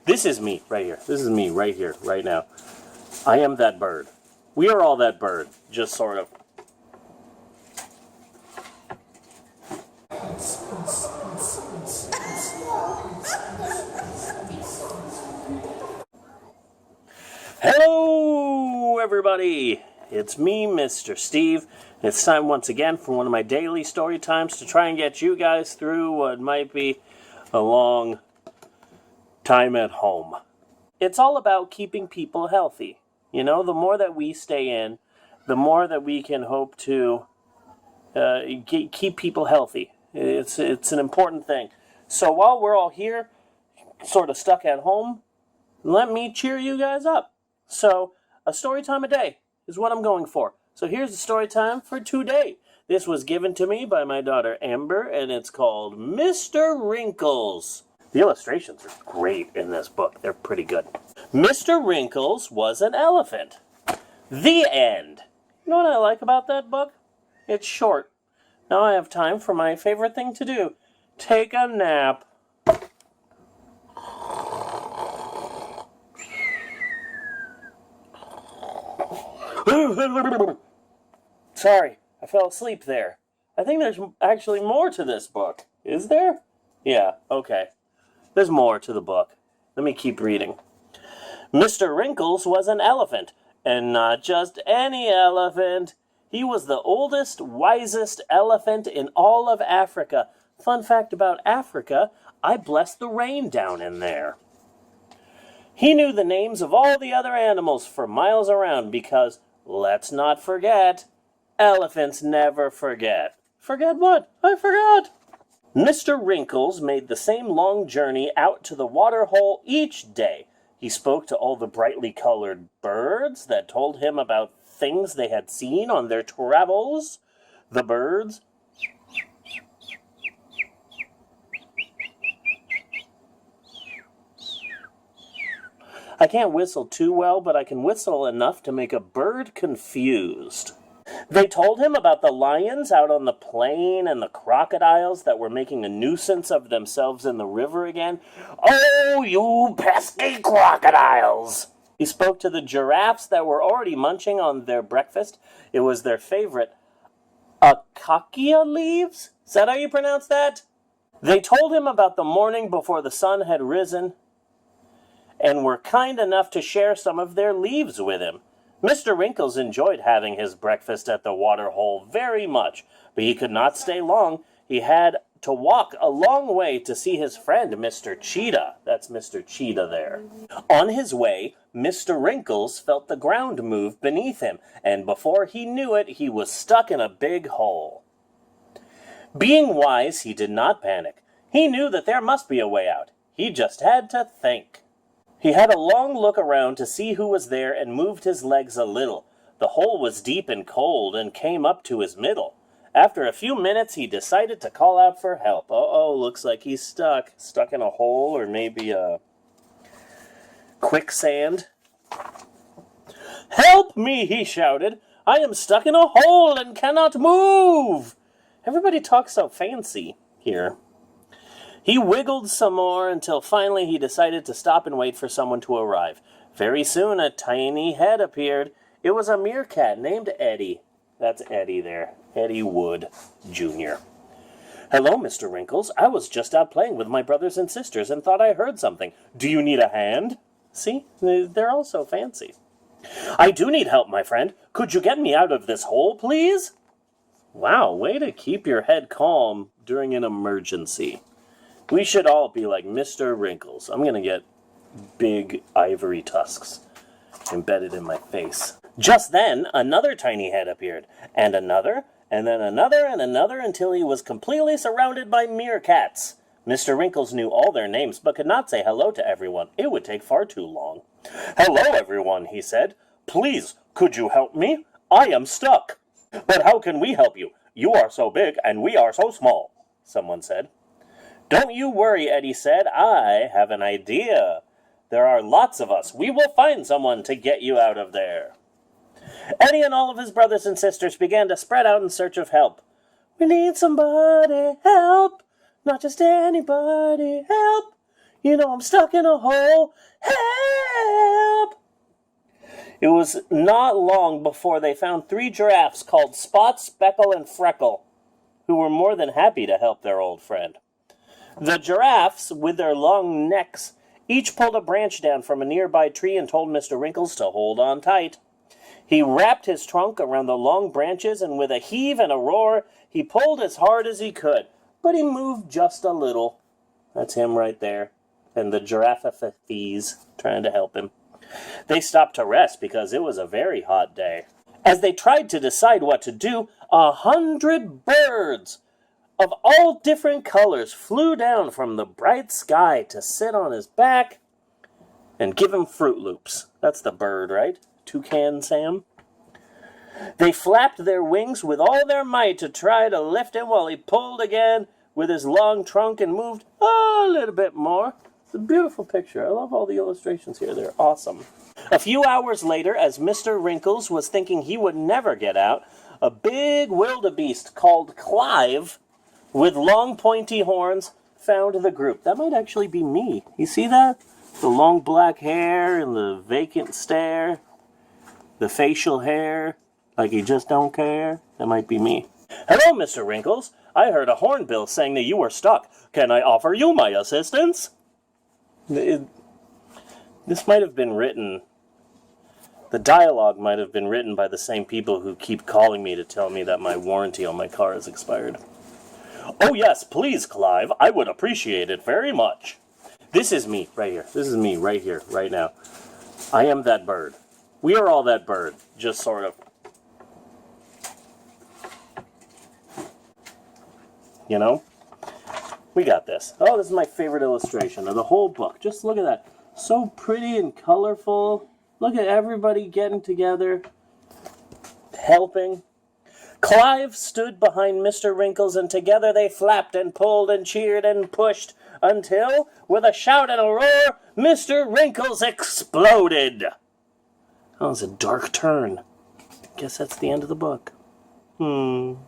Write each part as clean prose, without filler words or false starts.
This is me right here. This is me right here, right now. I am that bird. We are all that bird, just sort of. Hello, everybody. It's me, Mr. Steve. It's time once again for one of my daily story times to try and get you guys through what might be a long time at home. It's all about keeping people healthy. You know, the more that we stay in, the more that we can hope to keep people healthy. It's an important thing. So while we're all here, sort of stuck at home, let me cheer you guys up. So a story time a day is what I'm going for. So here's the story time for today. This was given to me by my daughter Amber, and it's called Mr. Wrinkles. The illustrations are great in this book. They're pretty good. Mr. Wrinkles was an elephant. The end. You know what I like about that book? It's short. Now I have time for my favorite thing to do. Take a nap. Sorry, I fell asleep there. I think there's actually more to this book. Is there? Yeah, okay. There's more to the book. Let me keep reading. Mr. Wrinkles was an elephant, and not just any elephant. He was the oldest, wisest elephant in all of Africa. Fun fact about Africa, I blessed the rain down in there. He knew the names of all the other animals for miles around because, let's not forget, elephants never forget. Forget what? I forgot. Mr. Wrinkles made the same long journey out to the water hole each day. He spoke to all the brightly colored birds that told him about things they had seen on their travels. The birds I can't whistle too well, but I can whistle enough to make a bird confused. They told him about the lions out on the plain and the crocodiles that were making a nuisance of themselves in the river again. Oh, you pesky crocodiles! He spoke to the giraffes that were already munching on their breakfast. It was their favorite acacia leaves? Is that how you pronounce that? They told him about the morning before the sun had risen and were kind enough to share some of their leaves with him. Mr. Wrinkles enjoyed having his breakfast at the water hole very much, but he could not stay long. He had to walk a long way to see his friend, Mr. Cheetah. That's Mr. Cheetah there. On his way, Mr. Wrinkles felt the ground move beneath him, and before he knew it, he was stuck in a big hole. Being wise, he did not panic. He knew that there must be a way out. He just had to think. He had a long look around to see who was there and moved his legs a little. The hole was deep and cold and came up to his middle. After a few minutes, he decided to call out for help. Uh-oh, looks like he's stuck. Stuck in a hole or maybe a quicksand. Help me, he shouted. I am stuck in a hole and cannot move. Everybody talks so fancy here. He wiggled some more until finally he decided to stop and wait for someone to arrive. Very soon a tiny head appeared. It was a meerkat named Eddie. That's Eddie there. Eddie Wood, Jr. Hello, Mr. Wrinkles. I was just out playing with my brothers and sisters and thought I heard something. Do you need a hand? See? They're all so fancy. I do need help, my friend. Could you get me out of this hole, please? Wow, way to keep your head calm during an emergency. We should all be like Mr. Wrinkles. I'm going to get big ivory tusks embedded in my face. Just then, another tiny head appeared, and another, and then another, and another, until he was completely surrounded by meerkats. Mr. Wrinkles knew all their names, but could not say hello to everyone. It would take far too long. Hello, everyone, he said. Please, could you help me? I am stuck. But how can we help you? You are so big, and we are so small, someone said. Don't you worry, Eddie said. I have an idea. There are lots of us. We will find someone to get you out of there. Eddie and all of his brothers and sisters began to spread out in search of help. We need somebody, help. Not just anybody, help. I'm stuck in a hole. Help! It was not long before they found 3 giraffes called Spot, Speckle, and Freckle, who were more than happy to help their old friend. The giraffes, with their long necks, each pulled a branch down from a nearby tree and told Mr. Wrinkles to hold on tight. He wrapped his trunk around the long branches, and with a heave and a roar, he pulled as hard as he could. But he moved just a little. That's him right there. And the giraffes trying to help him. They stopped to rest because it was a very hot day. As they tried to decide what to do, 100 birds of all different colors flew down from the bright sky to sit on his back and give him Fruit Loops. That's the bird, right? Toucan Sam. They flapped their wings with all their might to try to lift him while he pulled again with his long trunk and moved a little bit more. It's a beautiful picture. I love all the illustrations here. They're awesome. A few hours later, as Mr. Wrinkles was thinking he would never get out, a big wildebeest called Clive, with long pointy horns, found the group. That might actually be me. You see that? The long black hair and the vacant stare. The facial hair, like he just don't care. That might be me. Hello, Mr. Wrinkles. I heard a hornbill saying that you were stuck. Can I offer you my assistance? This might have been written, the dialogue might have been written by the same people who keep calling me to tell me that my warranty on my car has expired. Oh yes, please, Clive. I would appreciate it very much. This is me right here. This is me right here, right now. I am that bird. We are all that bird, just sort of. You know? We got this. Oh, this is my favorite illustration of the whole book. Just look at that. So pretty and colorful. Look at everybody getting together, helping. Clive stood behind Mr. Wrinkles, and together they flapped and pulled and cheered and pushed until, with a shout and a roar, Mr. Wrinkles exploded. Oh, it's a dark turn. Guess that's the end of the book. Oh,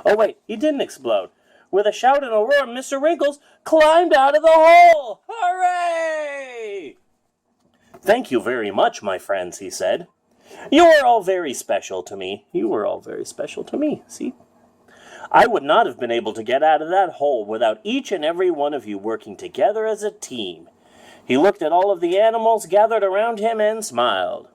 wait, he didn't explode. With a shout and a roar, Mr. Wrinkles climbed out of the hole. Hooray! Thank you very much, my friends, he said. You are all very special to me. You were all very special to me, see? I would not have been able to get out of that hole without each and every one of you working together as a team. He looked at all of the animals gathered around him and smiled.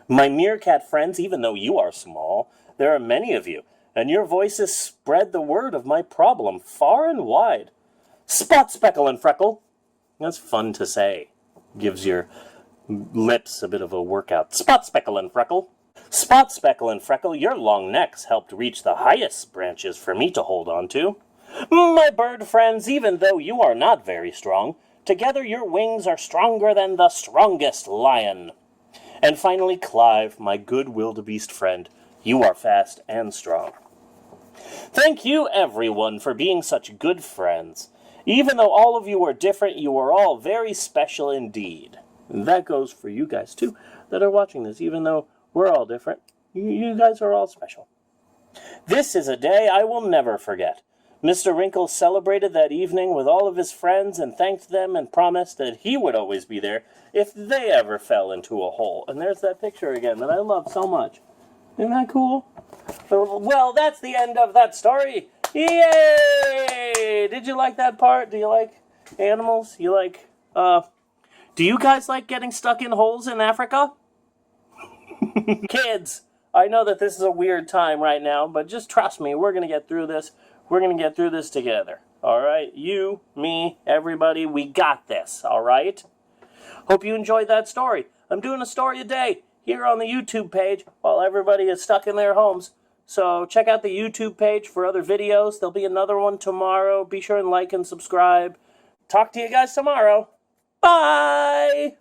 My meerkat friends, even though you are small, there are many of you, and your voices spread the word of my problem far and wide. Spot, Speckle, and Freckle. That's fun to say. Gives your lips a bit of a workout. Spot, Speckle, and Freckle. Spot, Speckle, and Freckle, your long necks helped reach the highest branches for me to hold on to. My bird friends, even though you are not very strong, together your wings are stronger than the strongest lion. And finally, Clive, my good wildebeest friend, you are fast and strong. Thank you, everyone, for being such good friends. Even though all of you are different, you are all very special indeed. And that goes for you guys, too, that are watching this. Even though we're all different, you guys are all special. This is a day I will never forget. Mr. Wrinkles celebrated that evening with all of his friends and thanked them and promised that he would always be there if they ever fell into a hole. And there's that picture again that I love so much. Isn't that cool? Well, that's the end of that story. Yay! Did you like that part? Do you like animals? You like, do you guys like getting stuck in holes in Africa? Kids, I know that this is a weird time right now, but just trust me, we're going to get through this. We're going to get through this together. All right? You, me, everybody, we got this. All right? Hope you enjoyed that story. I'm doing a story a day here on the YouTube page while everybody is stuck in their homes. So check out the YouTube page for other videos. There'll be another one tomorrow. Be sure and like and subscribe. Talk to you guys tomorrow. Bye!